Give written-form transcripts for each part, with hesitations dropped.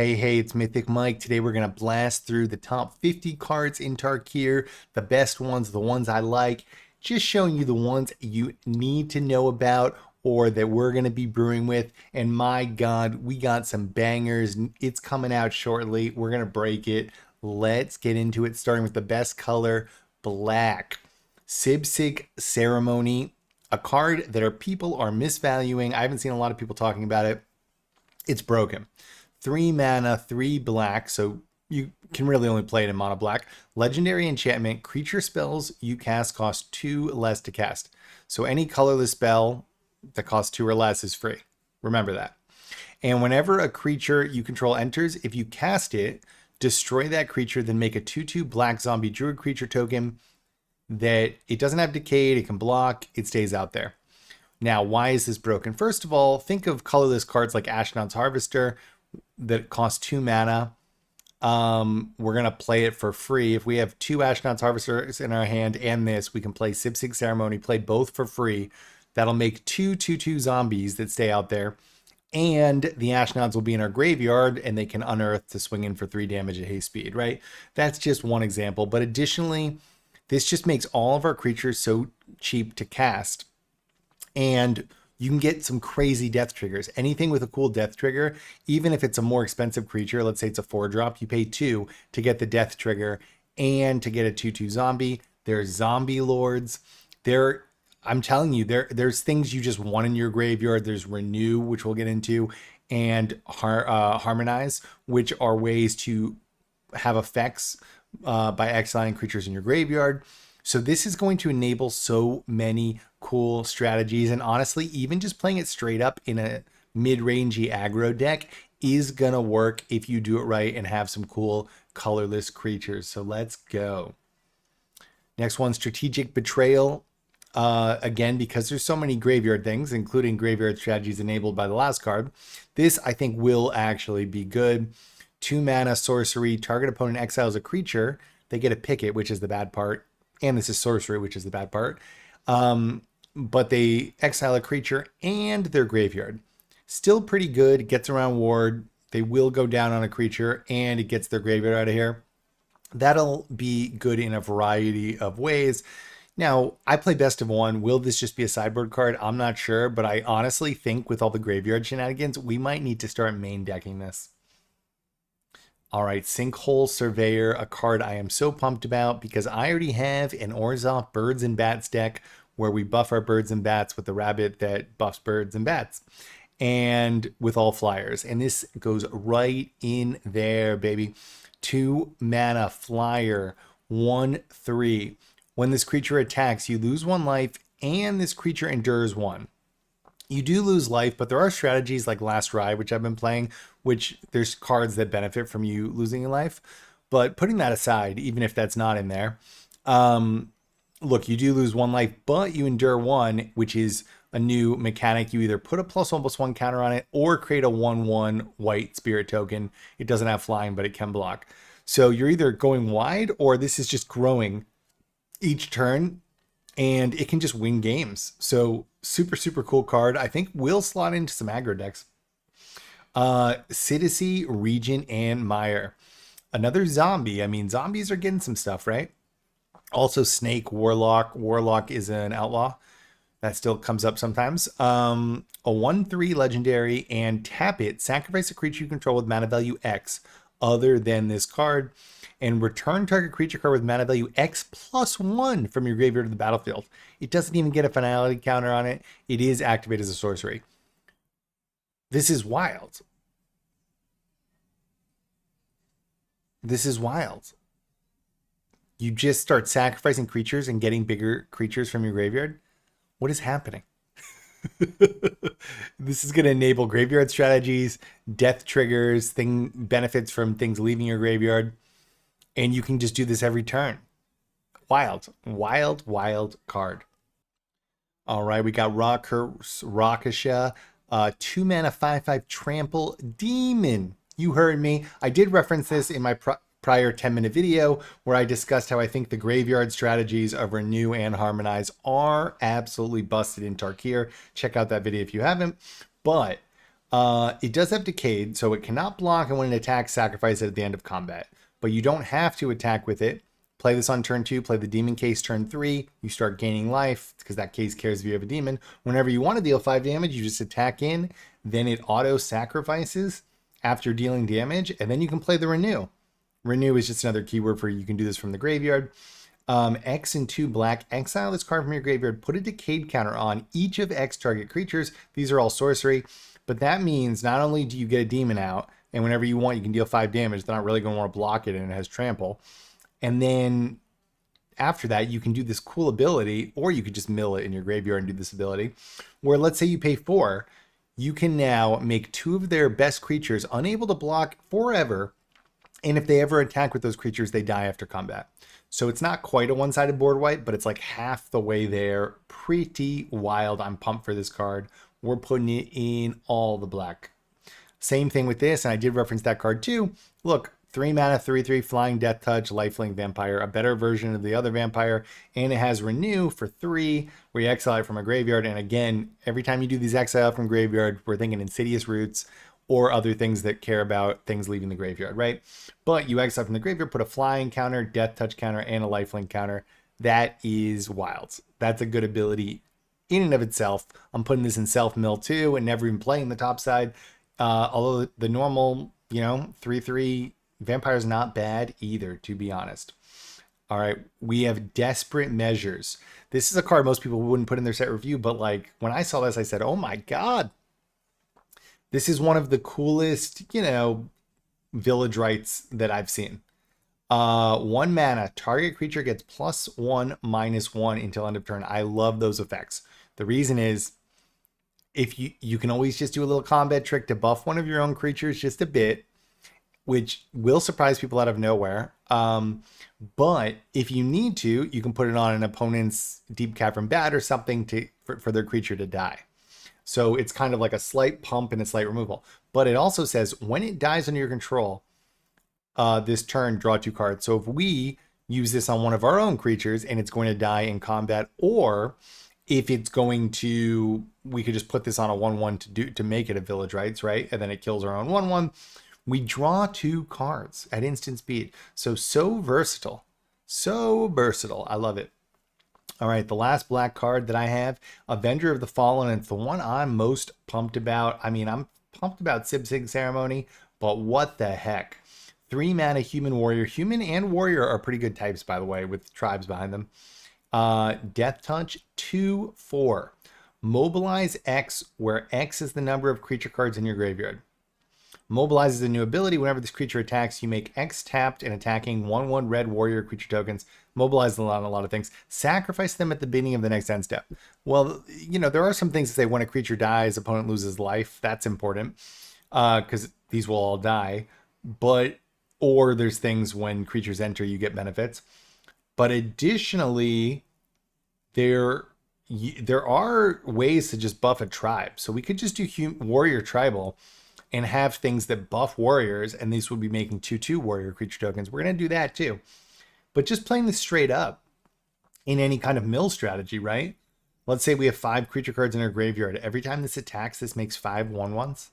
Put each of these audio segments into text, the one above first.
Hey, it's Mythic Mike. Today we're going to blast through the top 50 cards in Tarkir, the best ones, the ones I like, just showing you the ones you need to know about or that we're going to be brewing with. And my God, we got some bangers. It's coming out shortly. We're going to break it. Let's get into it, starting with the best color, black. Sibsig Ceremony, a card that people are misvaluing. I haven't seen a lot of people talking about it. It's broken. 3 mana, 3 black, so you can really only play it in mono black. Legendary enchantment, creature spells you cast cost 2 less to cast. So any colorless spell that costs 2 or less is free. Remember that. And whenever a creature you control enters, if you cast it, destroy that creature, then make a 2/2 black zombie druid creature token that it doesn't have decayed, it can block, it stays out there. Now, why is this broken? First of all, think of colorless cards like Ashnod's Harvester that cost 2 mana. We're going to play it for free. If we have 2 Ashnod's Harvesters in our hand and this, we can play Sibsig Ceremony, play both for free. That'll make 2/2 zombies that stay out there. And the Ashnods will be in our graveyard and they can unearth to swing in for 3 damage at haste speed, right? That's just one example. But additionally, this just makes all of our creatures so cheap to cast. And you can get some crazy death triggers. Anything with a cool death trigger, even if it's a more expensive creature, let's say it's a 4-drop, you pay 2 to get the death trigger and to get a 2/2 zombie. There's zombie lords. I'm telling you, there's things you just want in your graveyard. There's Renew, which we'll get into, and Harmonize, which are ways to have effects by exiling creatures in your graveyard. So this is going to enable so many cool strategies. And honestly, even just playing it straight up in a mid-rangey aggro deck is going to work if you do it right and have some cool colorless creatures. So let's go. Next one, Strategic Betrayal. Again, because there's so many graveyard things, including graveyard strategies enabled by the last card, this I think will actually be good. 2 mana sorcery, target opponent exiles a creature. They get to pick it, which is the bad part. And this is sorcery, which is the bad part. But they exile a creature and their graveyard. Still pretty good. It gets around ward. They will go down on a creature and it gets their graveyard out of here. That'll be good in a variety of ways. Now, I play best of one. Will this just be a sideboard card? I'm not sure, but I honestly think with all the graveyard shenanigans, we might need to start main decking this. All right, Sinkhole Surveyor, a card I am so pumped about because I already have an Orzhov Birds and Bats deck where we buff our birds and bats with the rabbit that buffs birds and bats and with all flyers. And this goes right in there, baby. 2 mana flyer, 1/3. When this creature attacks, you lose 1 life and this creature endures 1. You do lose life, but there are strategies like Last Ride, which I've been playing, which there's cards that benefit from you losing your life. But putting that aside, even if that's not in there, look, you do lose 1 life, but you endure 1, which is a new mechanic. You either put a +1/+1 counter on it or create a 1/1 white spirit token. It doesn't have flying, but it can block. So you're either going wide or this is just growing each turn and it can just win games. So super, super cool card. I think will slot into some aggro decks. Citizen, Regent, and Meyer. Another zombie. I mean, zombies are getting some stuff, right? Also Snake, Warlock. Warlock is an outlaw. That still comes up sometimes. A 1/3 legendary, and tap it. Sacrifice a creature you control with mana value X other than this card. And return target creature card with mana value X +1 from your graveyard to the battlefield. It doesn't even get a finality counter on it. It is activated as a sorcery. This is wild. This is wild. You just start sacrificing creatures and getting bigger creatures from your graveyard. What is happening? This is going to enable graveyard strategies, death triggers, benefits from things leaving your graveyard. And you can just do this every turn. Wild, wild, wild card. All right, we got Rakasha, 2 mana 5/5 trample demon. You heard me. I did reference this in my prior 10-minute video where I discussed how I think the graveyard strategies of Renew and Harmonize are absolutely busted in Tarkir. Check out that video if you haven't. But It does have Decayed, so it cannot block, and when it attacks, sacrifice it at the end of combat. But you don't have to attack with it. Play this on turn 2, play the Demon Case turn 3. You start gaining life, because that case cares if you have a demon. Whenever you want to deal 5 damage, you just attack in, then it auto-sacrifices after dealing damage, and then you can play the Renew. Renew is just another keyword for you can do this from the graveyard. X and 2 black, exile this card from your graveyard, put a Decayed counter on each of X target creatures. These are all sorcery. But that means not only do you get a demon out, and whenever you want, you can deal 5 damage. They're not really going to want to block it, and it has trample. And then after that, you can do this cool ability, or you could just mill it in your graveyard and do this ability, where let's say you pay 4, you can now make 2 of their best creatures unable to block forever. And if they ever attack with those creatures, they die after combat. So it's not quite a one-sided board wipe, but it's like half the way there. Pretty wild. I'm pumped for this card. We're putting it in all the black. Same thing with this, and I did reference that card too. Look, 3 mana, 3/3 flying, death touch, lifelink vampire, a better version of the other vampire, and it has Renew for 3, where you exile it from a graveyard. And again, every time you do these exile from graveyard, we're thinking Insidious Roots or other things that care about things leaving the graveyard, right? But you exile from the graveyard, put a flying counter, death touch counter, and a lifelink counter. That is wild. That's a good ability in and of itself. I'm putting this in self-mill too and never even playing the top side. Although the normal, 3/3 vampire is not bad either, to be honest. All right, we have Desperate Measures. This is a card most people wouldn't put in their set review, but like when I saw this, I said, oh my God. This is one of the coolest, village rites that I've seen. 1 mana, target creature gets +1/-1 until end of turn. I love those effects. The reason is, if you can always just do a little combat trick to buff one of your own creatures just a bit, which will surprise people out of nowhere. But if you need to, you can put it on an opponent's Deep Cavern Bat or something for their creature to die. So it's kind of like a slight pump and a slight removal. But it also says when it dies under your control, this turn, draw 2 cards. So if we use this on one of our own creatures and it's going to die in combat, or if it's going to, we could just put this on a 1/1 to make it a Village Rites, right? And then it kills our own 1/1. We draw 2 cards at instant speed. So versatile. So versatile. I love it. All right, the last black card that I have, Avenger of the Fallen, and it's the one I'm most pumped about. I mean, I'm pumped about Sib Sig Ceremony, but what the heck? 3 mana human warrior. Human and warrior are pretty good types, by the way, with tribes behind them. Death Touch, 2/4. Mobilize X, where X is the number of creature cards in your graveyard. Mobilize is a new ability. Whenever this creature attacks, you make X tapped and attacking 1/1 red warrior creature tokens. Mobilize on a lot of things. Sacrifice them at the beginning of the next end step. Well, there are some things that say when a creature dies, opponent loses life. That's important because these will all die. Or there's things when creatures enter, you get benefits. But additionally, there are ways to just buff a tribe. So we could just do warrior tribal and have things that buff warriors, and these would be making 2/2 warrior creature tokens. We're going to do that too. But just playing this straight up in any kind of mill strategy, right? Let's say we have 5 creature cards in our graveyard. Every time this attacks, this makes 5 1/1s.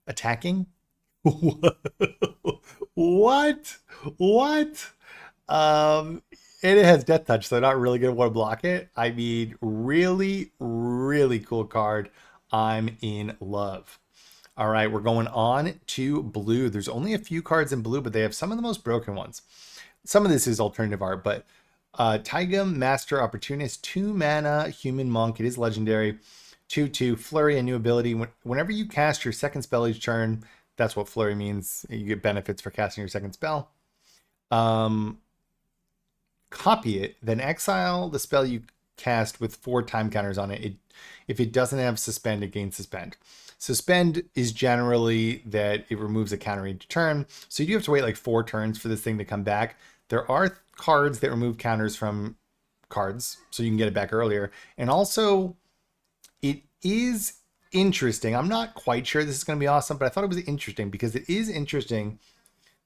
Attacking? What? And it has Death Touch, so they're not really going to want to block it. I mean, really, really cool card. I'm in love. All right, we're going on to blue. There's only a few cards in blue, but they have some of the most broken ones. Some of this is alternative art, but Taiga Master Opportunist, 2 mana human monk. It is legendary. 2/2 flurry, a new ability. Whenever you cast your second spell each turn, that's what flurry means. You get benefits for casting your second spell. Copy it, then exile the spell you cast with 4 time counters on it. If it doesn't have suspend, it gains suspend. Suspend is generally that it removes a counter each turn. So you do have to wait like 4 turns for this thing to come back. There are cards that remove counters from cards, so you can get it back earlier. And also, it is interesting. I'm not quite sure this is going to be awesome, but I thought it was interesting because it is interesting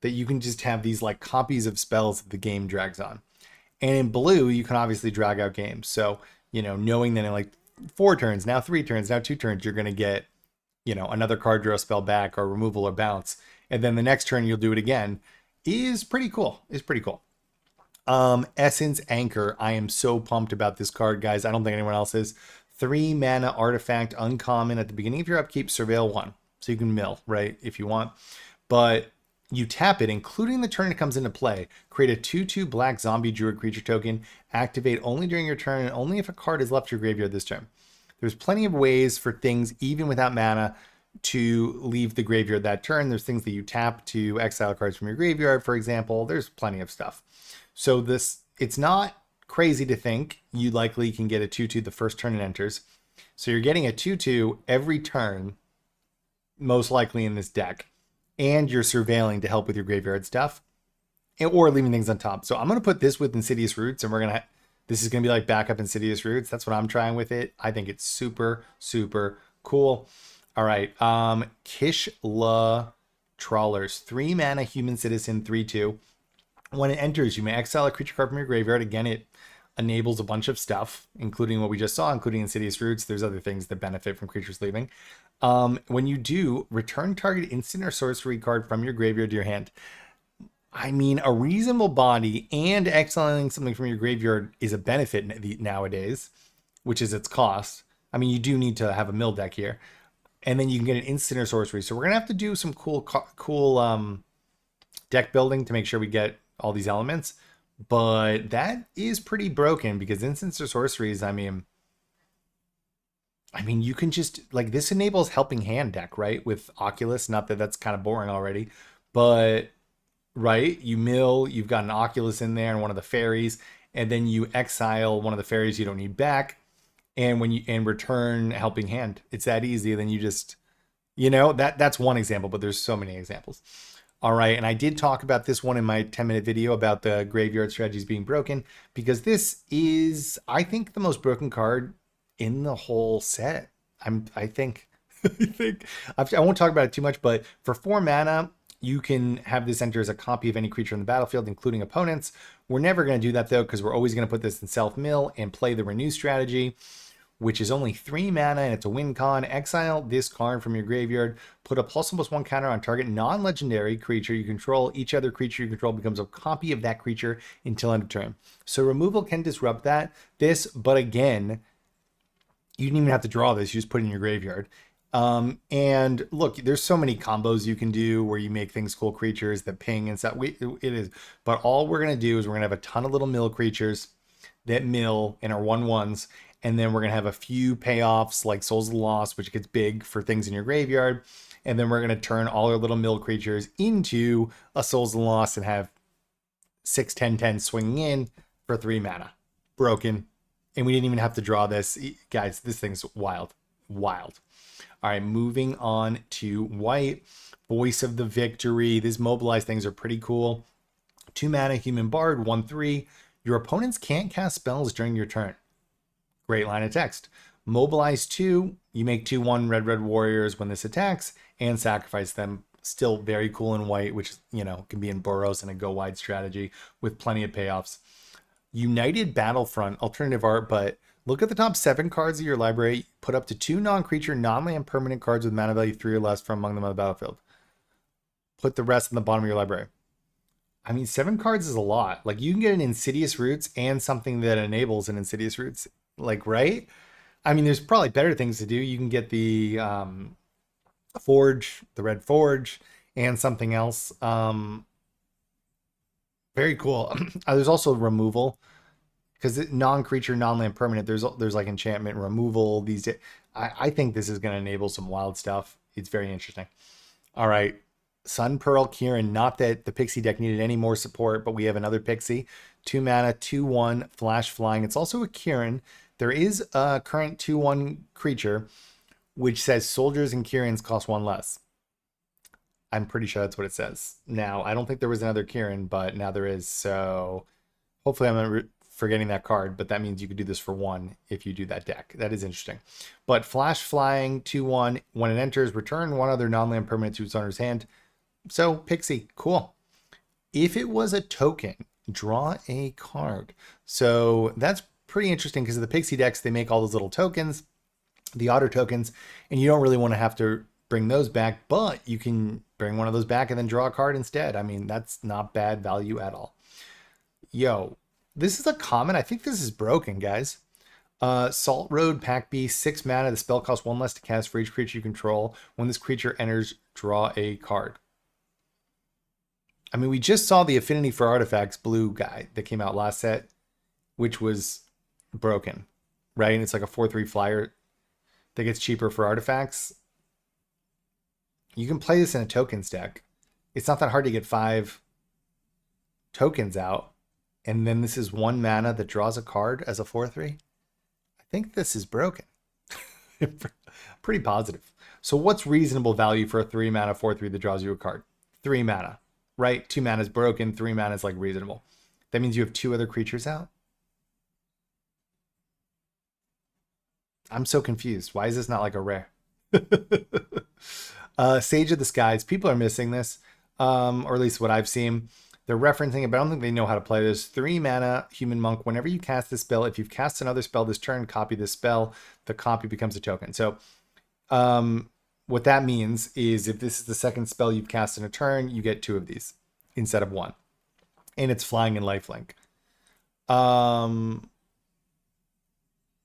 that you can just have these like copies of spells that the game drags on. And in blue, you can obviously drag out games. So, knowing that in like 4 turns, now 3 turns, now 2 turns, you're going to get another card draw spell back or removal or bounce, and then the next turn you'll do it again, is pretty cool. Essence Anchor. I am so pumped about this card, guys. I don't think anyone else is. 3 mana artifact, uncommon. At the beginning of your upkeep, surveil 1. So you can mill, right, if you want. But you tap it, including the turn it comes into play. Create a 2/2 black zombie druid creature token. Activate only during your turn and only if a card is left your graveyard this turn. There's plenty of ways for things, even without mana, to leave the graveyard that turn. There's things that you tap to exile cards from your graveyard, for example. There's plenty of stuff. So it's not crazy to think you likely can get a 2/2 the first turn it enters. So you're getting a 2/2 every turn, most likely in this deck. And you're surveilling to help with your graveyard stuff, or leaving things on top. So I'm going to put this with Insidious Roots, and this is going to be like backup Insidious Roots. That's what I'm trying with it. I think it's super, super cool. All right. Kishla Trawlers, 3 mana human citizen, 3/2. When it enters, you may exile a creature card from your graveyard. Again, it enables a bunch of stuff, including what we just saw, including Insidious Roots. There's other things that benefit from creatures leaving. When you do, return target instant or sorcery card from your graveyard to your hand. I mean, a reasonable body and exiling something from your graveyard is a benefit nowadays, which is its cost. I mean, you do need to have a mill deck here. And then you can get an instant or sorcery. So we're going to have to do some cool deck building to make sure we get all these elements. But that is pretty broken because instants or sorceries, I mean, you can just, like, this enables helping hand deck, right? With Oculus, not that that's kind of boring already, but, right, you mill, you've got an Oculus in there and one of the fairies, and then you exile one of the fairies you don't need back, and return helping hand. It's that easy. Then you just, that's one example, but there's so many examples. All right, and I did talk about this one in my 10-minute video about the graveyard strategies being broken, because this is, I think, the most broken card in the whole set. I think I won't talk about it too much, but for 4 mana, you can have this enter as a copy of any creature in the battlefield, including opponents. We're never going to do that, though, because we're always going to put this in self-mill and play the renew strategy, which is only 3 mana, and it's a win con. Exile this card from your graveyard. Put a +1/+1 counter on target non-legendary creature you control. Each other creature you control becomes a copy of that creature until end of turn. So removal can disrupt but again, you didn't even have to draw this. You just put it in your graveyard. And look, there's so many combos you can do where you make things cool creatures that ping and stuff. It is. But all we're going to do is we're going to have a ton of little mill creatures that mill and are 1/1s. And then we're going to have a few payoffs like Souls of the Lost, which gets big for things in your graveyard. And then we're going to turn all our little mill creatures into a Souls of the Lost and have 6/10/10 swinging in for 3 mana. Broken. And we didn't even have to draw this. Guys, this thing's wild. Wild. All right, moving on to white. Voice of the Victory. These mobilized things are pretty cool. 2 mana human bard, 1/3. Your opponents can't cast spells during your turn. Great line of text. Mobilize 2. You make 2/1 red warriors when this attacks and sacrifice them. Still very cool in white, which, can be in Boros and a go wide strategy with plenty of payoffs. United Battlefront, alternative art, but look at the top 7 cards of your library. Put up to 2 non-creature, non-land permanent cards with mana value 3 or less from among them on the battlefield. Put the rest in the bottom of your library. 7 cards is a lot. Like, you can get an Insidious Roots and something that enables an Insidious Roots. Like, right? There's probably better things to do. You can get the Forge, the Red Forge, and something else. Very cool. There's also removal, because non-creature, non-land permanent. There's like enchantment removal. I think this is going to enable some wild stuff. It's very interesting. All right, Sun Pearl Kieran. Not that the Pixie deck needed any more support, but we have another Pixie. 2 mana, 2/1 flash flying. It's also a Kieran. There is a current 2/1 creature which says soldiers and Kiirans cost 1 less. I'm pretty sure that's what it says. Now, I don't think there was another Kieran, but now there is. So hopefully I'm not forgetting that card, but that means you could do this for 1 if you do that deck. That is interesting. But flash flying, 2/1. When it enters, return 1 other non-land permanent to its owner's hand. So Pixie, cool. If it was a token, draw a card. So that's pretty interesting, because of the Pixie decks, they make all those little tokens, the otter tokens, and you don't really want to have to bring those back, but you can bring one of those back and then draw a card instead. I mean, that's not bad value at all. Yo, this is a common. I think this is broken, guys. Salt Road, Pack Beast, 6 mana. The spell costs 1 less to cast for each creature you control. When this creature enters, draw a card. I mean, we just saw the Affinity for Artifacts blue guy that came out last set, which was broken, right? And it's like a 4/3 flyer that gets cheaper for artifacts. You can play this in a tokens deck. It's not that hard to get 5 tokens out. And then this is 1 mana that draws a card as a 4/3. I think this is broken. Pretty positive. So what's reasonable value for a 3 mana 4/3 that draws you a card? 3 mana, right? 2 mana is broken. 3 mana is like reasonable. That means you have 2 other creatures out. I'm so confused. Why is this not like a rare? Sage of the Skies. People are missing this, or at least what I've seen. They're referencing it, but I don't think they know how to play this. 3 mana, Human Monk. Whenever you cast this spell, if you've cast another spell this turn, copy this spell. The copy becomes a token. So what that means is if this is the second spell you've cast in a turn, you get 2 of these instead of 1. And it's flying in lifelink.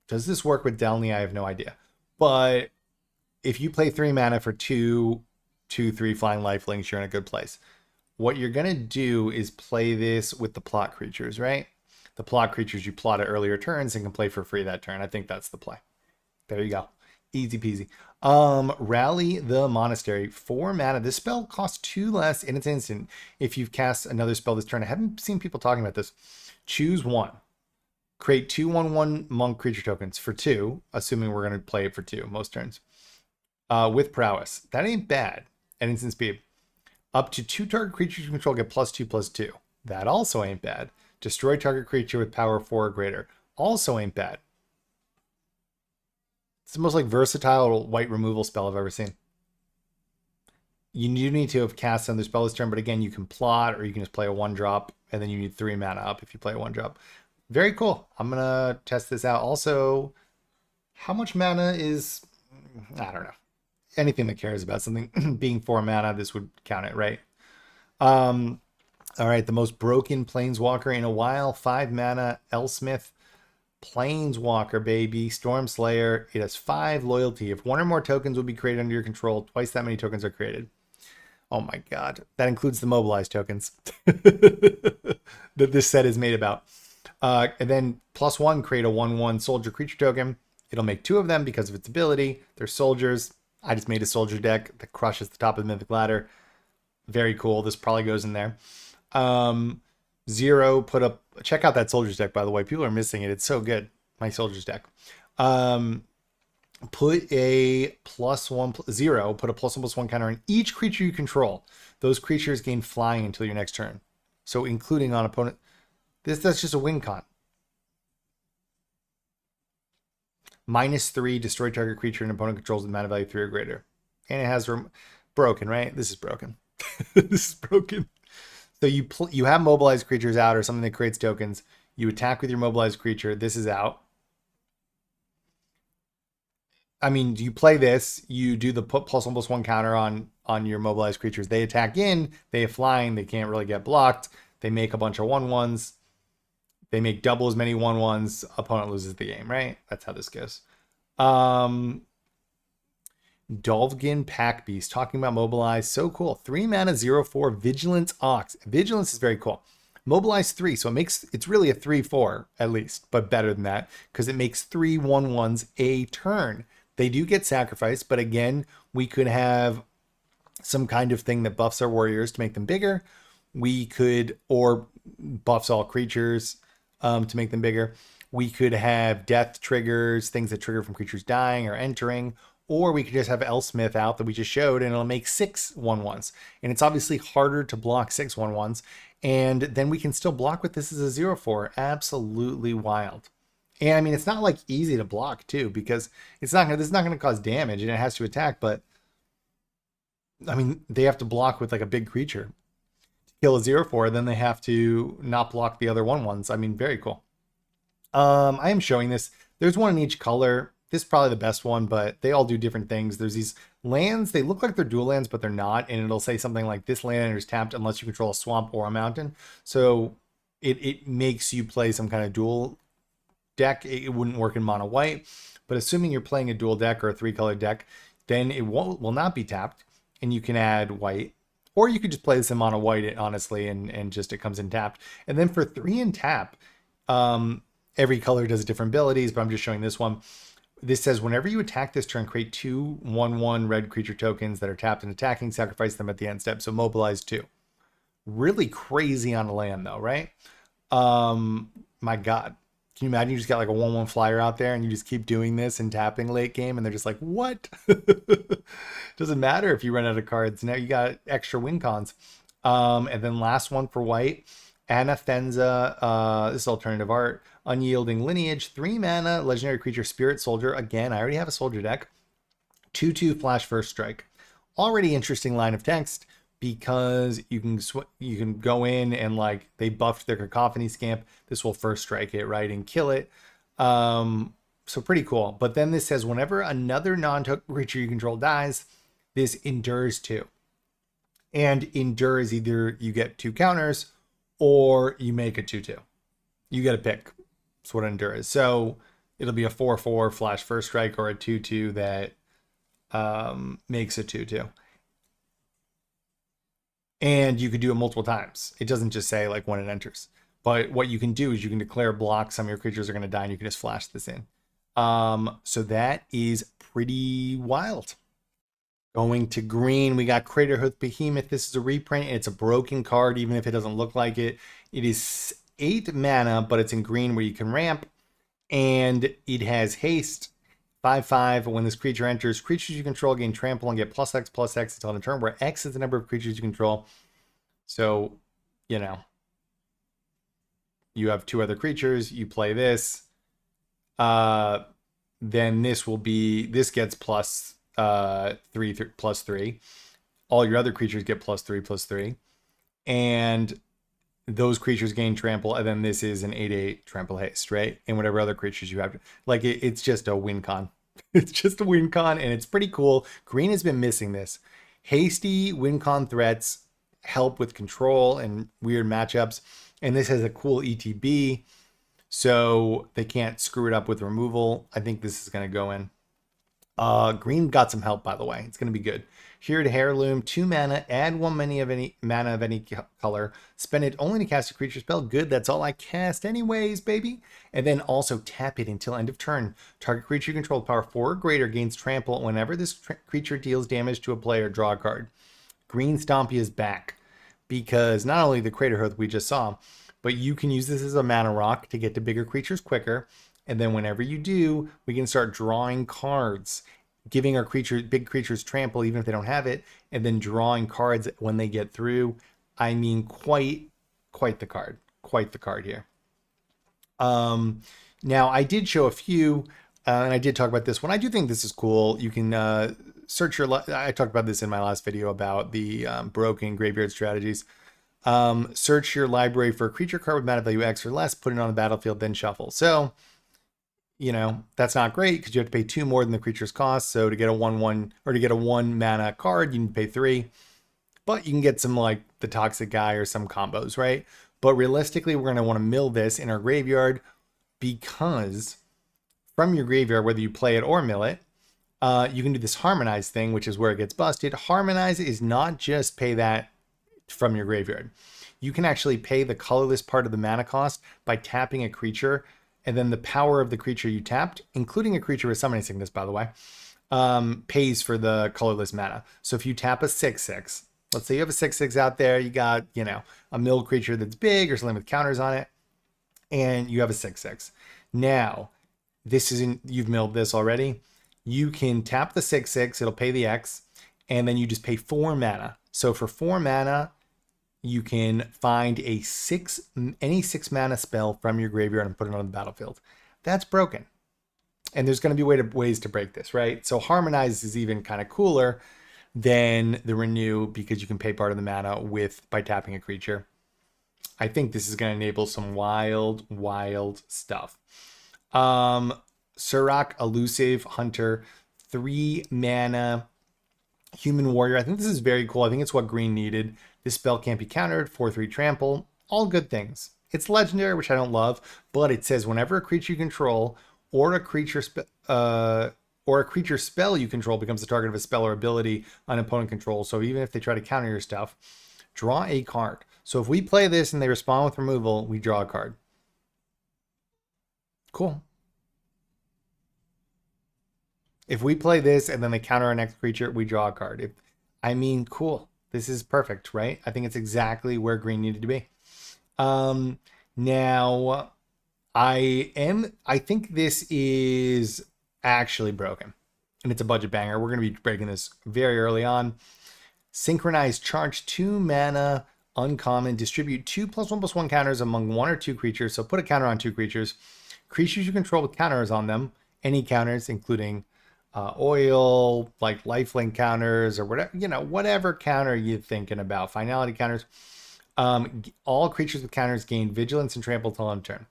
Does this work with Delny? I have no idea. But if you play 3 mana for 2, 3 flying lifelinks, you're in a good place. What you're going to do is play this with the plot creatures, right? The plot creatures you plot at earlier turns and can play for free that turn. I think that's the play. There you go. Easy peasy. Rally the Monastery. 4 mana. This spell costs 2 less and it's instant. If you've cast another spell this turn, I haven't seen people talking about this. Choose 1. Create 2 1/1 monk creature tokens for 2, assuming we're going to play it for 2 most turns. With prowess. That ain't bad. And instant speed. Up to 2 target creatures you control get +2/+2. That also ain't bad. Destroy target creature with power 4 or greater. Also ain't bad. It's the most like versatile white removal spell I've ever seen. You do need to have cast another spell this turn, but again, you can plot or you can just play a 1-drop, and then you need 3 mana up if you play a 1-drop. Very cool. I'm going to test this out. Also, how much mana is... I don't know. Anything that cares about something being 4 mana, this would count it, right? All right, the most broken Planeswalker in a while. 5 mana, Elsmith. Planeswalker, baby. Stormslayer. It has 5 loyalty. If 1 or more tokens will be created under your control, twice that many tokens are created. Oh my god. That includes the mobilized tokens that this set is made about. And then +1, create a 1/1 soldier creature token. It'll make 2 of them because of its ability. They're soldiers. I just made a soldier deck that crushes the top of the Mythic Ladder. Very cool. This probably goes in there. 0, put up... Check out that soldiers deck, by the way. People are missing it. It's so good. My soldiers deck. Put a +1/0. Put a +1/+1 counter on each creature you control. Those creatures gain flying until your next turn. So including on opponent... That's just a win con. -3, destroy target creature and opponent controls with mana value 3 or greater. And it has broken, right? This is broken. This is broken. So you have mobilized creatures out or something that creates tokens. You attack with your mobilized creature. This is out. I mean, you play this. You do the put +1/+1 counter on your mobilized creatures. They attack in. They have flying. They can't really get blocked. They make a bunch of 1/1s. They make double as many 1/1s. Opponent loses the game, right? That's how this goes. Dolvgin Pack Beast, talking about Mobilize. So cool. 3 mana, 0/4, Vigilance Ox. Vigilance is very cool. Mobilize 3, so it's really a 3/4 at least, but better than that because it makes 3 1/1s a turn. They do get sacrificed, but again, we could have some kind of thing that buffs our warriors to make them bigger. We could, or buffs all creatures to make them bigger. We could have death triggers, things that trigger from creatures dying or entering, or we could just have Elsmith out that we just showed and it'll make 6 1/1s. And it's obviously harder to block 6 1/1s. And then we can still block with this as a 0/4. Absolutely wild. And I mean, it's not like easy to block too, because this is not going to cause damage and it has to attack, but I mean, they have to block with like a big creature. Kill a 0/4, then they have to not block the other 1/1s. I mean, very cool. I am showing this. There's one in each color. This is probably the best one, but they all do different things. There's these lands, they look like they're dual lands, but they're not. And it'll say something like this land is tapped unless you control a swamp or a mountain. So it makes you play some kind of dual deck. It wouldn't work in mono white, but assuming you're playing a dual deck or a 3-color deck, then it will not be tapped, and you can add white, or you could just play this in mono white, honestly, and just it comes in tapped. And then for 3 and tap, every color does different abilities, but I'm just showing this one. This says whenever you attack this turn, create 2 1/1 red creature tokens that are tapped and attacking, sacrifice them at the end step. So mobilize 2. Really crazy on a land though, right? My God. Can you imagine you just got like a 1/1 flyer out there and you just keep doing this and tapping late game and they're just like, what? Doesn't matter if you run out of cards. Now you got extra win cons. And then last one for white, Anathenza, this is alternative art, Unyielding Lineage, 3 mana, legendary creature, Spirit Soldier. Again, I already have a soldier deck. 2/2 flash first strike. Already interesting line of text because you can go in and like they buffed their Cacophony Scamp. This will first strike it, right, and kill it. So pretty cool. But then this says whenever another non-token creature you control dies, this endures 2. And endure is either you get 2 counters or you make a 2/2. You get to pick. That's what endure is. So it'll be a 4/4 flash first strike or a 2/2 that makes a 2/2. And you could do it multiple times. It doesn't just say like when it enters. But what you can do is you can declare block. Some of your creatures are going to die and you can just flash this in. So that is pretty wild. Going to green, we got Craterhoof Behemoth. This is a reprint. It's a broken card, even if it doesn't look like it. It is 8 mana, but it's in green where you can ramp. And it has haste, 5/5. When this creature enters, creatures you control gain trample and get +X/+X until the turn, where X is the number of creatures you control. So, you know, you have 2 other creatures, you play this. Then this gets +3. All your other creatures get +3/+3. And those creatures gain trample, and then this is an 8/8 trample haste, right? And whatever other creatures you have. Like, it's just a win con. It's just a win con, and it's pretty cool. Green has been missing this. Hasty win con threats help with control and weird matchups. And this has a cool ETB, so they can't screw it up with removal. I think this is going to go in. Green got some help, by the way. It's going to be good. Here to Heirloom, 2 mana, add 1 mana of any color. Spend it only to cast a creature spell. Good, that's all I cast anyways, baby. And then also tap it until end of turn. Target creature you control power 4 or greater gains trample. Whenever this creature deals damage to a player, draw a card. Green Stompy is back because not only the Craterhoof we just saw, but you can use this as a mana rock to get to bigger creatures quicker. And then whenever you do, we can start drawing cards, giving our big creatures trample, even if they don't have it, and then drawing cards when they get through. I mean, quite the card here. Now I did show a few, and I did talk about this one. I do think this is cool. You can search I talked about this in my last video about the broken graveyard strategies. Search your library for a creature card with mana value X or less, put it on the battlefield, then shuffle. So, you know, that's not great because you have to pay 2 more than the creature's cost. So to get a 1/1 or to get a 1 mana card, you need to pay 3. But you can get some like the Toxic Guy or some combos, right? But realistically, we're going to want to mill this in our graveyard because from your graveyard, whether you play it or mill it, you can do this Harmonize thing, which is where it gets busted. Harmonize is not just pay that from your graveyard. You can actually pay the colorless part of the mana cost by tapping a creature, and then the power of the creature you tapped, including a creature with summoning sickness, by the way, pays for the colorless mana. So if you tap a 6/6, let's say you have a 6/6 out there, you got, you know, a mill creature that's big or something with counters on it, and you have a 6/6. Now, you've milled this already. You can tap the 6/6, it'll pay the X, and then you just pay 4 mana. So for 4 mana, you can find any 6 mana spell from your graveyard and put it on the battlefield. That's broken. And there's going to be ways to break this, right? So Harmonize is even kind of cooler than the Renew because you can pay part of the mana by tapping a creature. I think this is going to enable some wild stuff. Surak, Elusive Hunter, 3 mana, Human Warrior. I think this is very cool. I think it's what green needed. This spell can't be countered. 4/3 trample. All good things. It's legendary, which I don't love, but it says whenever a creature you control or a creature spell you control becomes the target of a spell or ability an opponent controls. So even if they try to counter your stuff, draw a card. So if we play this and they respond with removal, we draw a card. Cool. If we play this and then they counter our next creature, we draw a card. Cool. This is perfect, right? I think it's exactly where green needed to be. Now I think this is actually broken and it's a budget banger. We're going to be breaking this very early on. Synchronized charge, 2 mana, uncommon, distribute 2+1/+1 counters among 1 or 2 creatures. So put a counter on 2 creatures. Creatures you control with counters on them, any counters, including oil, like lifelink counters or whatever, whatever counter you're thinking about, finality counters. All creatures with counters gain vigilance and trample till end turn.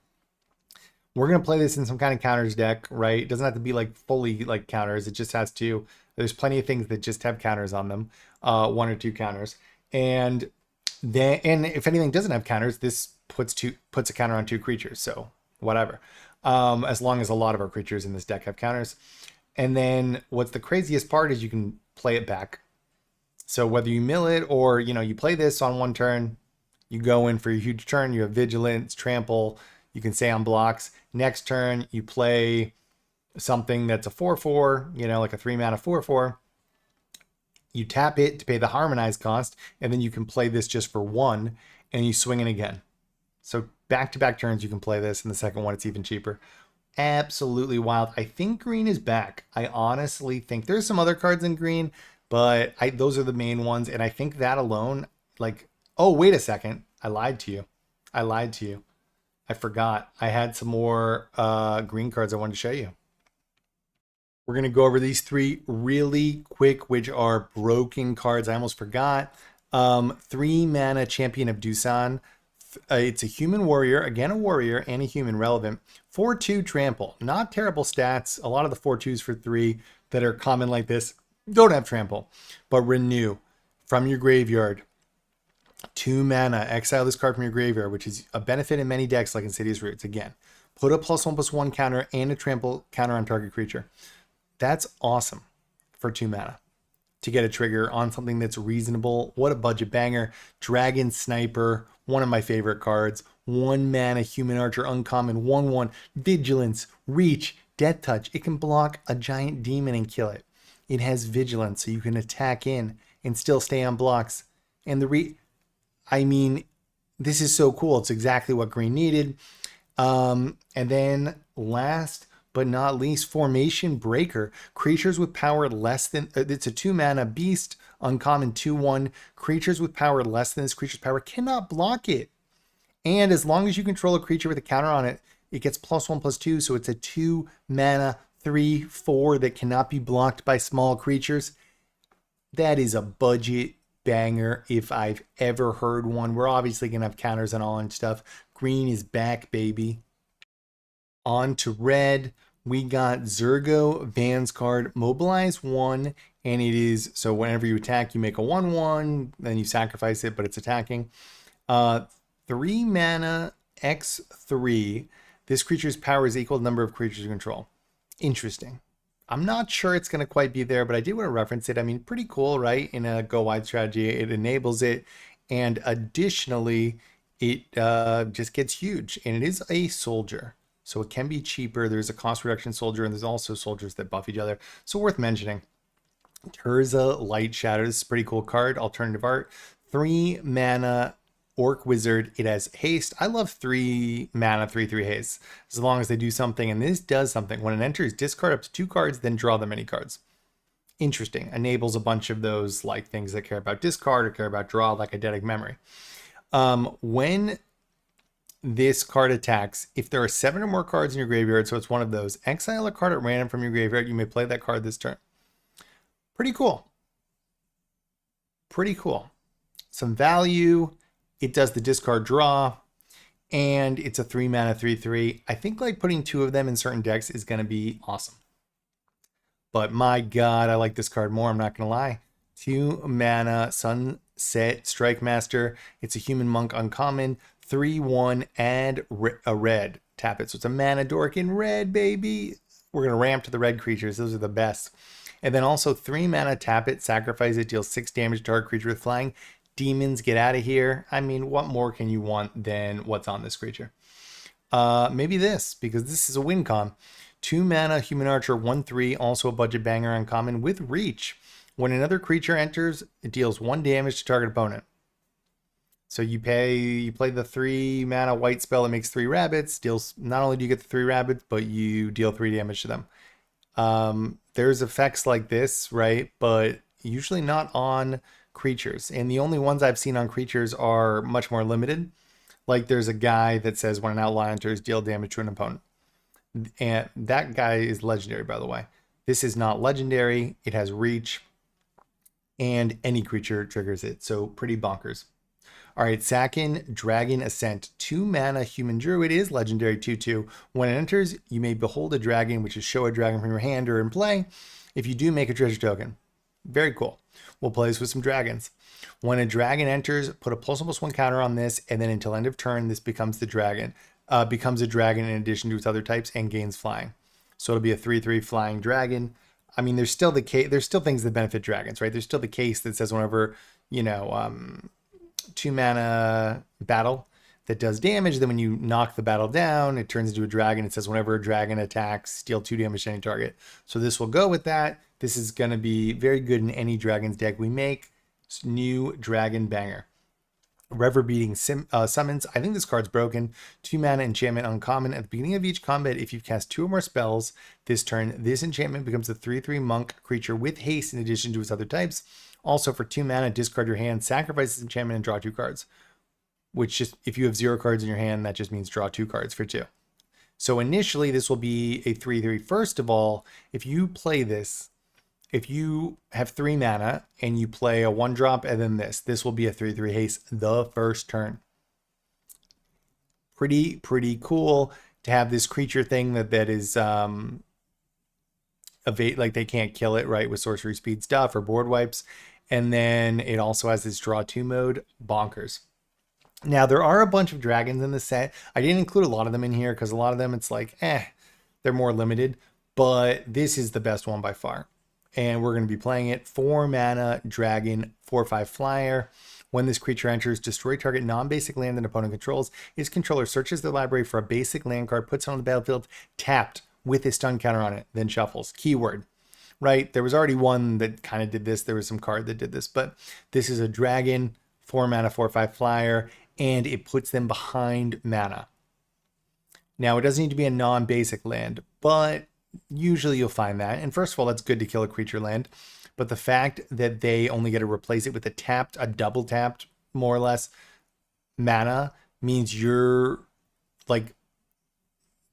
We're going to play this in some kind of counters deck, right? It doesn't have to be like fully like counters. It just has to. There's plenty of things that just have counters on them, 1 or 2 counters. And if anything doesn't have counters, this puts a counter on 2 creatures. So whatever. As long as a lot of our creatures in this deck have counters. And then what's the craziest part is you can play it back. So whether you mill it or, you play this on 1 turn, you go in for your huge turn, you have vigilance, trample, you can stay on blocks. Next turn, you play something that's a 4/4, like a 3 mana 4/4. You tap it to pay the harmonize cost, and then you can play this just for 1, and you swing it again. So back-to-back turns, you can play this, and the second one, it's even cheaper. Absolutely wild. I think green is back. I honestly think there's some other cards in green, but those are the main ones. And I think that alone, oh, wait a second. I lied to you. I forgot. I had some more green cards I wanted to show you. We're going to go over these 3 really quick, which are broken cards. I almost forgot. 3 mana Champion of Dusan. It's a human warrior, again a warrior and a human relevant. 4/2 trample, not terrible stats. A lot of the 4/2s for 3 that are common like this don't have trample, but renew from your graveyard. 2 mana, exile this card from your graveyard, which is a benefit in many decks like Insidious Roots. Again, put a +1/+1 counter and a trample counter on target creature. That's awesome for 2 mana. To get a trigger on something that's reasonable. What a budget banger. Dragon Sniper, one of my favorite cards. 1 mana human archer, uncommon, 1/1, vigilance, reach, death touch. It can block a giant demon and kill it. It has vigilance, so you can attack in and still stay on blocks. And this is so cool. It's exactly what green needed. And then last but not least, Formation Breaker. Creatures with power less than... it's a 2 mana beast, uncommon, 2/1. Creatures with power less than this creature's power cannot block it. And as long as you control a creature with a counter on it, it gets +1/+2. So it's a 2 mana 3/4 that cannot be blocked by small creatures. That is a budget banger if I've ever heard one. We're obviously going to have counters and all and stuff. Green is back, baby. On to red, we got Zergo Van's card, mobilize 1, and it is, so whenever you attack, you make a 1/1, then you sacrifice it, but it's attacking. 3 mana, X3. This creature's power is equal to the number of creatures you control. Interesting. I'm not sure it's going to quite be there, but I did want to reference it. Pretty cool, right? In a go wide strategy, it enables it. And additionally, it just gets huge. And it is a soldier. So it can be cheaper. There's a cost reduction soldier, and there's also soldiers that buff each other. So worth mentioning. Terza Light Shadow. This is a pretty cool card. Alternative art. 3 mana Orc Wizard. It has haste. I love 3 mana, 3/3 haste. As long as they do something. And this does something. When it enters, discard up to 2 cards, then draw them any cards. Interesting. Enables a bunch of those like things that care about discard or care about draw, like Eidetic Memory. When this card attacks, if there are 7 or more cards in your graveyard, so it's one of those, exile a card at random from your graveyard. You may play that card this turn. Pretty cool. Pretty cool. Some value. It does the discard draw. and it's a 3 mana 3/3. I think like putting 2 of them in certain decks is going to be awesome. But my god, I like this card more, I'm not going to lie. 2 mana Sunset Strike Master. It's a human monk uncommon. 3/1 and a red. Tap it. So it's a mana dork in red, baby. We're going to ramp to the red creatures. Those are the best. And then also 3 mana, tap it, sacrifice it, deals 6 damage to target creature with flying. Demons, get out of here. I mean, what more can you want than what's on this creature? Maybe this, because this is a win con. 2 mana, human archer, 1/3, also a budget banger uncommon with reach. When another creature enters, it deals 1 damage to target opponent. So you play the 3 mana white spell that makes 3 rabbits. Deals, not only do you get the 3 rabbits, but you deal 3 damage to them. There's effects like this, right? But usually not on creatures. And the only ones I've seen on creatures are much more limited. Like there's a guy that says when an outlaw enters, deal damage to an opponent. And that guy is legendary, by the way. This is not legendary. It has reach. And any creature triggers it. So pretty bonkers. All right, Tarkir Dragon Ascent. 2 mana human druid is legendary 2/2. When it enters, you may behold a dragon, which is show a dragon from your hand or in play. If you do, make a treasure token. Very cool. We'll play this with some dragons. When a dragon enters, put a +1/+1 counter on this, and then until end of turn, this becomes the dragon. Becomes a dragon in addition to its other types and gains flying. So it'll be a 3/3 flying dragon. I mean, there's still there's still things that benefit dragons, right? There's still the case that says whenever, 2 mana battle that does damage, then when you knock the battle down, it turns into a dragon. It says whenever a dragon attacks, deal 2 damage to any target. So this will go with that. This is going to be very good in any dragons deck we make. New dragon banger. Rever Beating Summons. I think this card's broken. 2 mana enchantment uncommon. At the beginning of each combat, if you cast 2 or more spells this turn, this enchantment becomes a 3/3 monk creature with haste in addition to its other types. Also, for 2 mana, discard your hand, sacrifice this enchantment, and draw 2 cards. Which just, if you have 0 cards in your hand, that just means draw 2 cards for 2. So initially, this will be a 3/3. First of all, if you play this, if you have 3 mana and you play a 1-drop and then this will be a 3/3 haste the first turn. Pretty cool to have this creature thing that is evade, like they can't kill it, right, with sorcery speed stuff or board wipes. And then it also has this draw 2 mode. Bonkers. Now there are a bunch of dragons in the set. I didn't include a lot of them in here because a lot of them it's like they're more limited, but this is the best one by far. And we're going to be playing it. 4 mana dragon, 4/5 flyer. When this creature enters, destroy target non-basic land an opponent controls. Its controller searches their library for a basic land card, puts it on the battlefield, tapped with a stun counter on it, then shuffles. Keyword, right? There was already one that kind of did this. There was some card that did this, but this is a dragon, 4 mana, 4/5 flyer, and it puts them behind mana. Now, it doesn't need to be a non-basic land, but usually you'll find that. And first of all, that's good to kill a creature land. But the fact that they only get to replace it with a double tapped, more or less, mana means you're like,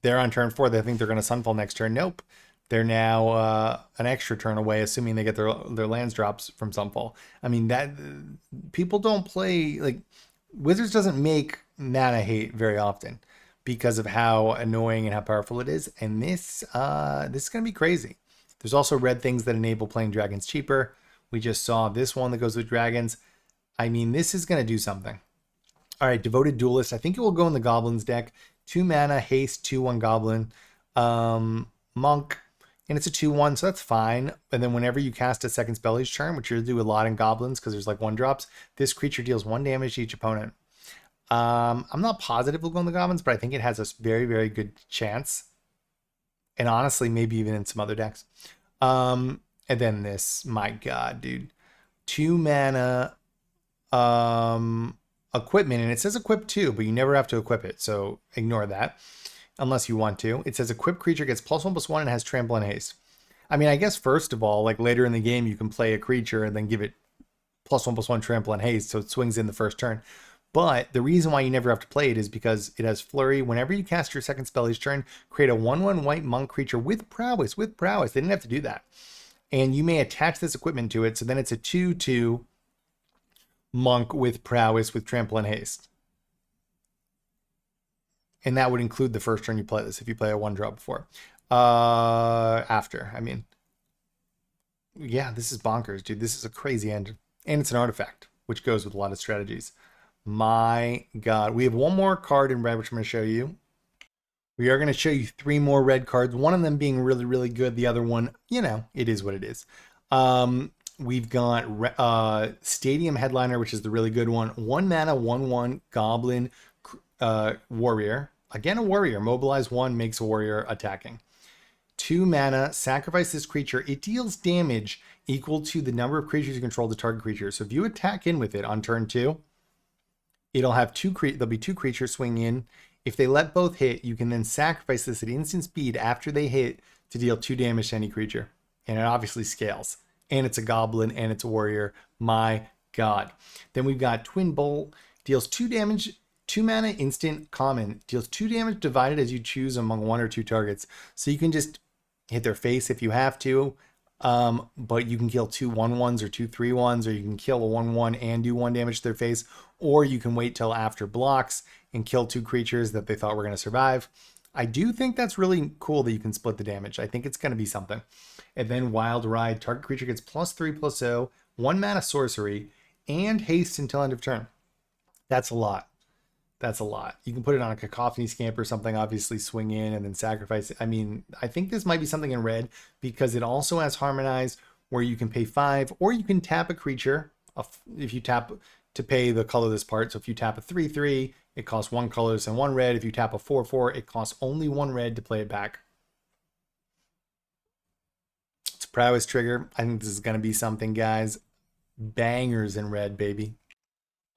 they're on turn 4. They think they're going to Sunfall next turn. Nope. They're now an extra turn away, assuming they get their lands drops from Sunfall. I mean, that people don't play, like, Wizards doesn't make mana hate very often because of how annoying and how powerful it is. And this is going to be crazy. There's also red things that enable playing dragons cheaper. We just saw this one that goes with dragons. I mean, this is going to do something. All right, Devoted Duelist. I think it will go in the Goblins deck. 2 mana, haste, 2/1 goblin. Monk. And it's a 2/1, so that's fine. And then whenever you cast a second spell each turn, which you'll do a lot in goblins because there's like 1-drops, this creature deals 1 damage to each opponent. I'm not positive it'll go in the goblins, but I think it has a very, very good chance. And honestly, maybe even in some other decks. And then this, my god, dude. 2 mana equipment, and it says equip 2, but you never have to equip it, so ignore that. Unless you want to. It says equipped creature gets +1/+1 and has trample and haste. I mean, I guess first of all, like later in the game, you can play a creature and then give it +1/+1 trample and haste, so it swings in the first turn. But the reason why you never have to play it is because it has flurry. Whenever you cast your second spell each turn, create a 1/1 white monk creature with prowess. With prowess, they didn't have to do that. And you may attach this equipment to it, so then it's a 2/2 monk with prowess with trample and haste. And that would include the first turn you play this if you play a 1-drop before. After, I mean. Yeah, this is bonkers, dude. This is a crazy end. And it's an artifact, which goes with a lot of strategies. My God. We have one more card in red, which I'm going to show you. We are going to show you 3 more red cards. One of them being really, really good. The other one, you know, it is what it is. We've got Stadium Headliner, which is the really good one. 1 mana, 1/1 Goblin Warrior. Again, a warrior. Mobilize 1, makes a warrior attacking. 2 mana, sacrifice this creature. It deals damage equal to the number of creatures you control the target creature. So if you attack in with it on turn 2, it'll have there'll be 2 creatures swing in. If they let both hit, you can then sacrifice this at instant speed after they hit to deal 2 damage to any creature. And it obviously scales. And it's a goblin and it's a warrior. My God. Then we've got Twin Bolt. Deals 2 damage, 2 mana, instant, common. Deals 2 damage divided as you choose among 1 or 2 targets. So you can just hit their face if you have to. But you can kill 2 1/1s or 2 3/1s, or you can kill a 1/1 and do 1 damage to their face, or you can wait till after blocks and kill 2 creatures that they thought were going to survive. I do think that's really cool that you can split the damage. I think it's going to be something. And then Wild Ride, target creature gets +3/+0, 1 mana sorcery, and haste until end of turn. That's a lot. That's a lot. You can put it on a Cacophony Scamp or something, obviously swing in and then sacrifice it. I mean, I think this might be something in red because it also has Harmonize where you can pay 5 or you can tap a creature if you tap to pay the colorless part. So if you tap a 3/3, it costs 1 colorless and 1 red. If you tap a 4/4, it costs only 1 red to play it back. It's a prowess trigger. I think this is going to be something, guys. Bangers in red, baby.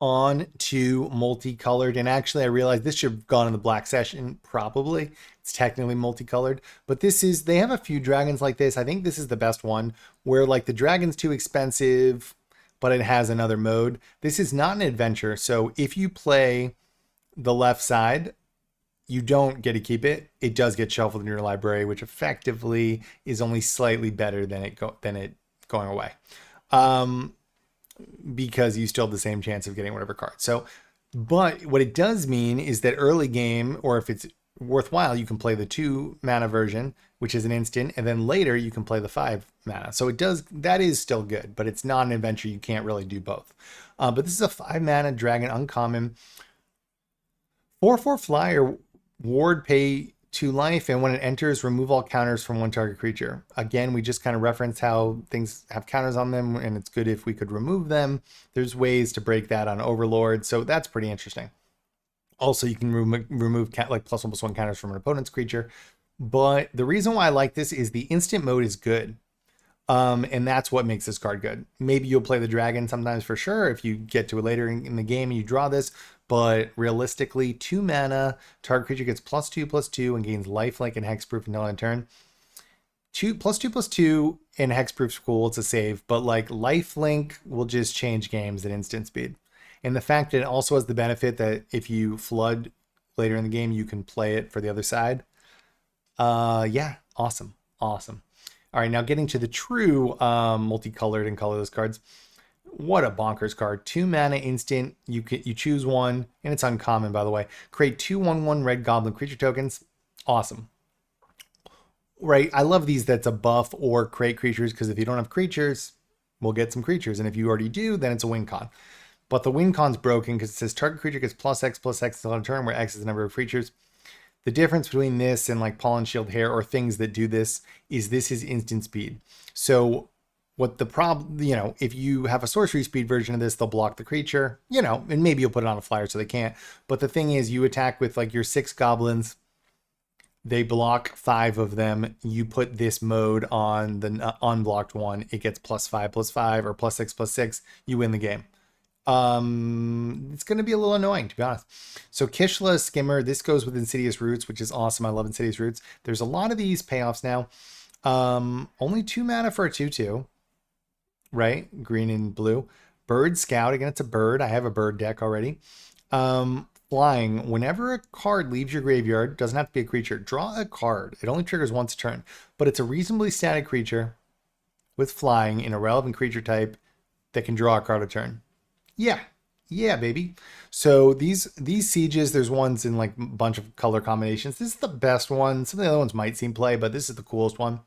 On to multicolored, and actually I realized this should have gone in the black session. Probably it's technically multicolored, but they have a few dragons like this. I think this is the best one where like the dragon's too expensive but it has another mode. This is not an adventure, so if you play the left side you don't get to keep it. It does get shuffled in your library, which effectively is only slightly better than it going away. Because you still have the same chance of getting whatever card. So, but what it does mean is that early game, or if it's worthwhile, you can play the 2 mana version, which is an instant, and then later you can play the 5 mana. So that is still good, but it's not an adventure. You can't really do both. But this is a 5 mana dragon, uncommon, 4/4 flyer, ward, pay 2 life, and when it enters, remove all counters from 1 target creature. Again, we just kind of referenced how things have counters on them, and it's good if we could remove them. There's ways to break that on Overlord, so that's pretty interesting. Also, you can remove like +1/+1 counters from an opponent's creature. But the reason why I like this is the instant mode is good. And that's what makes this card good. Maybe you'll play the dragon sometimes for sure if you get to it later in the game and you draw this, but realistically, 2 mana, target creature gets +2/+2 and gains lifelink and hexproof until end turn. +2/+2 and hexproof's cool, it's a save, but like lifelink will just change games at instant speed. And the fact that it also has the benefit that if you flood later in the game, you can play it for the other side. Yeah, awesome. All right, now getting to the true multicolored and colorless cards. What a bonkers card. 2 mana instant. You choose one, and it's uncommon, by the way. Create 2 1/1 red goblin creature tokens. Awesome. Right, I love these that's a buff or create creatures, because if you don't have creatures, we'll get some creatures. And if you already do, then it's a win con. But the win con's broken because it says target creature gets +X/+X until end turn, where X is the number of creatures. The difference between this and like Pollen Shield Hair or things that do this is instant speed. So what the problem, if you have a sorcery speed version of this, they'll block the creature, and maybe you'll put it on a flyer so they can't. But the thing is, you attack with like your 6 goblins, they block 5 of them. You put this mode on the unblocked one, it gets +5/+5 or +6/+6. You win the game. It's going to be a little annoying, to be honest. So Kishla Skimmer, this goes with Insidious Roots, which is awesome. I love Insidious Roots. There's a lot of these payoffs now. Only 2 mana for a 2/2, right? Green and blue. Bird Scout, again, it's a bird. I have a bird deck already. Flying, whenever a card leaves your graveyard, doesn't have to be a creature, draw a card. It only triggers once a turn, but it's a reasonably static creature with flying in a relevant creature type that can draw a card a turn. Yeah, Yeah, baby. So these sieges, there's ones in like a bunch of color combinations. This is the best one. Some of the other ones might seem play, but this is the coolest one.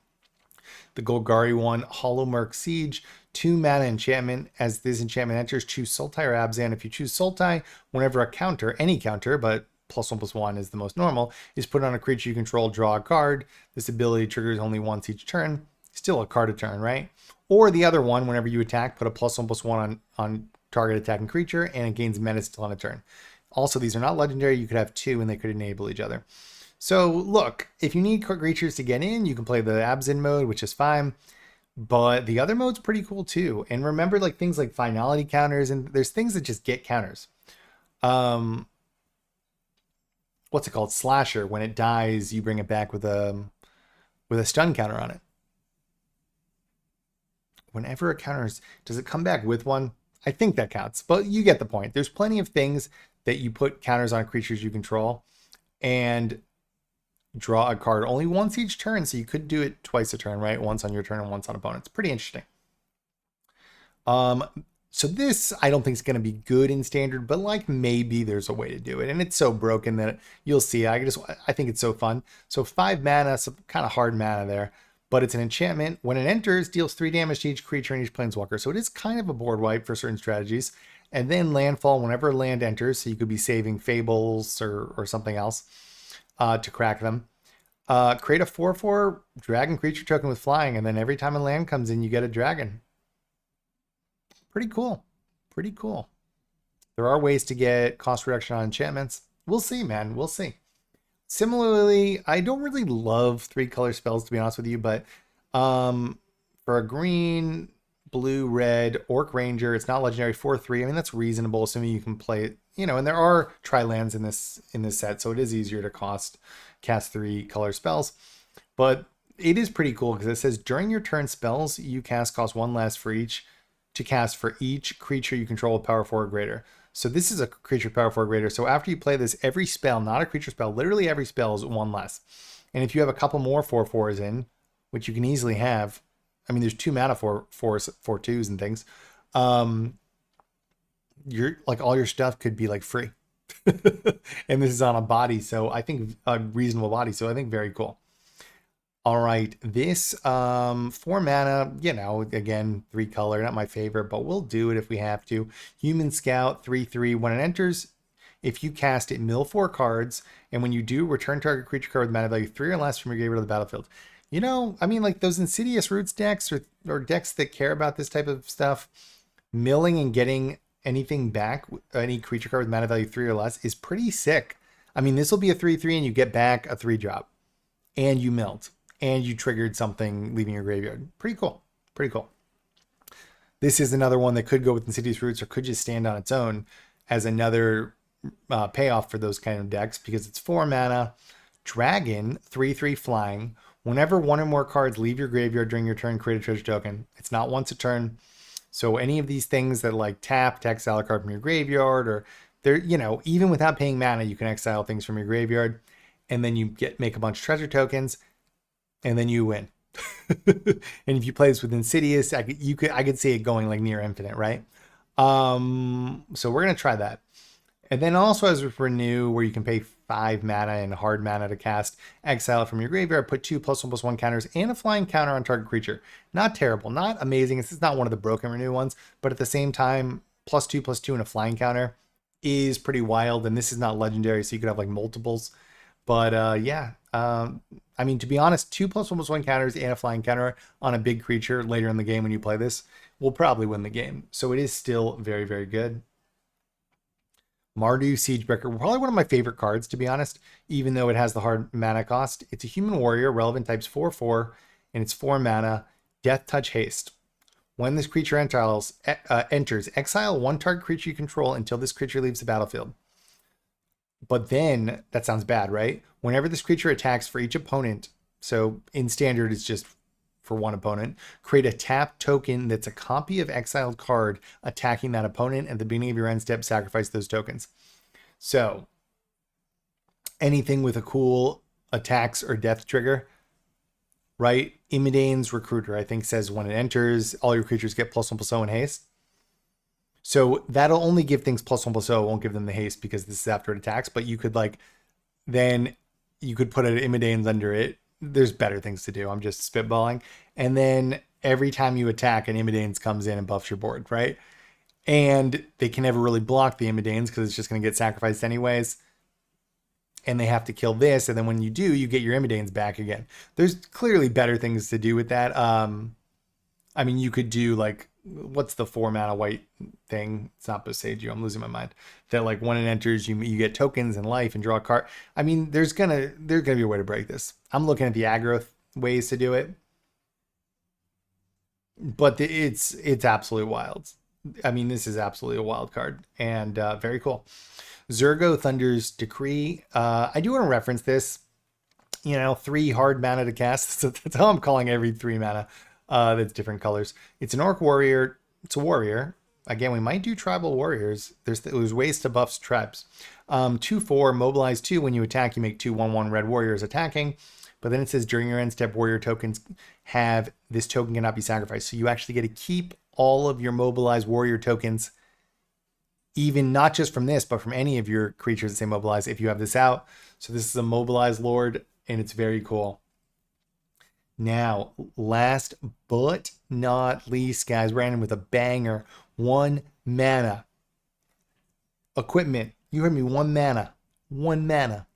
The Golgari one, Hollow Merc Siege, 2 mana enchantment. As this enchantment enters, choose Sultai or Abzan. If you choose Sultai, whenever a counter, any counter, but +1/+1 is the most normal, is put on a creature you control, draw a card. This ability triggers only once each turn. Still a card a turn, right? Or the other one, whenever you attack, put a +1/+1 on target attacking creature, and it gains menace till on a turn. Also, these are not legendary. You could have 2, and they could enable each other. So look, if you need creatures to get in, you can play the Abzan mode, which is fine. But the other mode's pretty cool too. And remember, like things like finality counters, and there's things that just get counters. What's it called? Slasher. When it dies, you bring it back with a stun counter on it. Whenever it counters, does it come back with one? I think that counts, but you get the point. There's plenty of things that you put counters on creatures you control and draw a card only once each turn. So you could do it twice a turn, right? Once on your turn and once on opponents. Pretty interesting. So this I don't think is going to be good in standard, but like maybe there's a way to do it. And it's so broken that you'll see. I think it's so fun. So 5 mana, some kind of hard mana there, but it's an enchantment. When it enters, deals 3 damage to each creature and each planeswalker. So it is kind of a board wipe for certain strategies. And then landfall, whenever land enters, so you could be saving Fables or something else to crack them. Create a 4/4 dragon creature token with flying, and then every time a land comes in, you get a dragon. Pretty cool. Pretty cool. There are ways to get cost reduction on enchantments. We'll see, man. We'll see. Similarly, I don't really love 3-color spells, to be honest with you, but for a green, blue, red, Orc Ranger, it's not legendary, 4/3. I mean, that's reasonable, assuming you can play it, and there are tri-lands in this set, so it is easier to cast 3-color spells. But it is pretty cool because it says during your turn spells you cast cost 1 less for each to cast for each creature you control with power 4 or greater. So this is a creature power 4 or greater. So after you play this, every spell, not a creature spell, literally every spell is 1 less. And if you have a couple more 4/4s in, which you can easily have, I mean, there's 2 mana for 4/2s and things. You're like all your stuff could be like free. And this is on a body, so I think a reasonable body, so I think very cool. All right, this 4 mana, again, 3-color, not my favorite, but we'll do it if we have to. Human Scout, 3/3. When it enters, if you cast it, mill 4 cards, and when you do, return target creature card with mana value 3 or less from your graveyard to the battlefield. I mean, like those Insidious Roots decks or decks that care about this type of stuff, milling and getting anything back, any creature card with mana value 3 or less, is pretty sick. I mean, this will be a 3/3 and you get back a 3-drop, and you milled, and you triggered something leaving your graveyard. Pretty cool. Pretty cool. This is another one that could go with Insidious Roots or could just stand on its own as another payoff for those kind of decks because it's 4 mana, dragon, 3/3 flying. Whenever 1 or more cards leave your graveyard during your turn, create a treasure token. It's not once a turn. So any of these things that like tap to exile a card from your graveyard, or they're, even without paying mana, you can exile things from your graveyard, and then you make a bunch of treasure tokens, and then you win. And if you play this with Insidious, I could see it going like near infinite, right? So we're gonna try that. And then also as with Renew, where you can pay 5 mana and hard mana to cast, exile from your graveyard, put 2 +1/+1 counters and a flying counter on target creature. Not terrible, not amazing. This is not one of the broken Renew ones, but at the same time, +2/+2 and a flying counter is pretty wild. And this is not legendary, so you could have like multiples. But I mean, to be honest, 2 +1/+1 counters and a flying counter on a big creature later in the game when you play this will probably win the game. So it is still very, very good. Mardu Siegebreaker, probably one of my favorite cards, to be honest, even though it has the hard mana cost. It's a human warrior, relevant types 4/4, and it's 4 mana, Death Touch Haste. When this creature enters, exile 1 target creature you control until this creature leaves the battlefield. But then, that sounds bad, right? Whenever this creature attacks for each opponent, so in standard it's just for 1 opponent, create a tap token that's a copy of exiled card attacking that opponent. At the beginning of your end step, sacrifice those tokens. So anything with a cool attacks or death trigger, right? Imidane's Recruiter, I think, says when it enters, all your creatures get +1/+0 in haste. So that'll only give things +1/+0. It won't give them the haste because this is after it attacks. But you could like then you could put an Imidanes under it. There's better things to do. I'm just spitballing. And then every time you attack, an Imidanes comes in and buffs your board, right? And they can never really block the Imidanes because it's just going to get sacrificed anyways. And they have to kill this, and then when you do, you get your Imidanes back again. There's clearly better things to do with that. I mean, you could do like, what's the 4-mana white thing? It's not Boseiju. I'm losing my mind. That like when it enters, you get tokens and life and draw a card. I mean, there's gonna be a way to break this. I'm looking at the aggro ways to do it, but it's absolutely wild. I mean, this is absolutely a wild card and very cool. Zurgo Thunder's Decree. I do want to reference this. 3 hard mana to cast. So that's how I'm calling every 3 mana. That's different colors. It's an Orc Warrior. It's a warrior. Again, we might do tribal warriors. There's ways to buff tribes. 2/4, mobilize 2. When you attack, you make 2/1/1 red warriors attacking. But then it says during your end step, warrior tokens have this token cannot be sacrificed. So you actually get to keep all of your mobilized warrior tokens, even not just from this, but from any of your creatures that say mobilize if you have this out. So this is a mobilized lord, and it's very cool. Now, last but not least, guys, we're ending with a banger. 1 mana. Equipment. You heard me, 1 mana. 1 mana.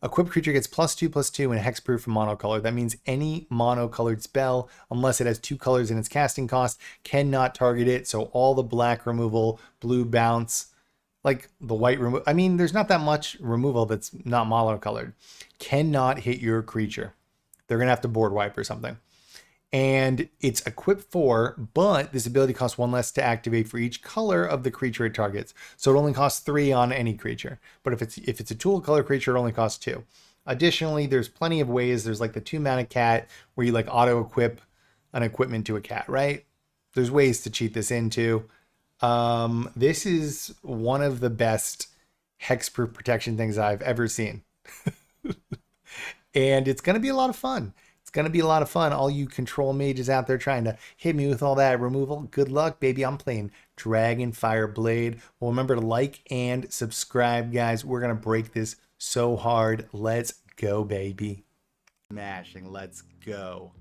Equipped creature gets +2/+2 and hexproof and monocolor. That means any monocolored spell, unless it has 2 colors in its casting cost, cannot target it. So all the black removal, blue bounce, like the white removal. I mean, there's not that much removal that's not monocolored. Cannot hit your creature. They're going to have to board wipe or something. And it's equipped for, but this ability costs 1 less to activate for each color of the creature it targets. So it only costs 3 on any creature. But if it's a tool color creature, it only costs 2. Additionally, there's plenty of ways. There's like the 2-mana cat where you like auto equip an equipment to a cat, right? There's ways to cheat this into. This is one of the best hexproof protection things I've ever seen. And it's going to be a lot of fun. It's going to be a lot of fun. All you control mages out there trying to hit me with all that removal, good luck, baby. I'm playing Dragonfire Blade. Well, remember to like and subscribe, guys. We're going to break this so hard. Let's go, baby. Smashing. Let's go.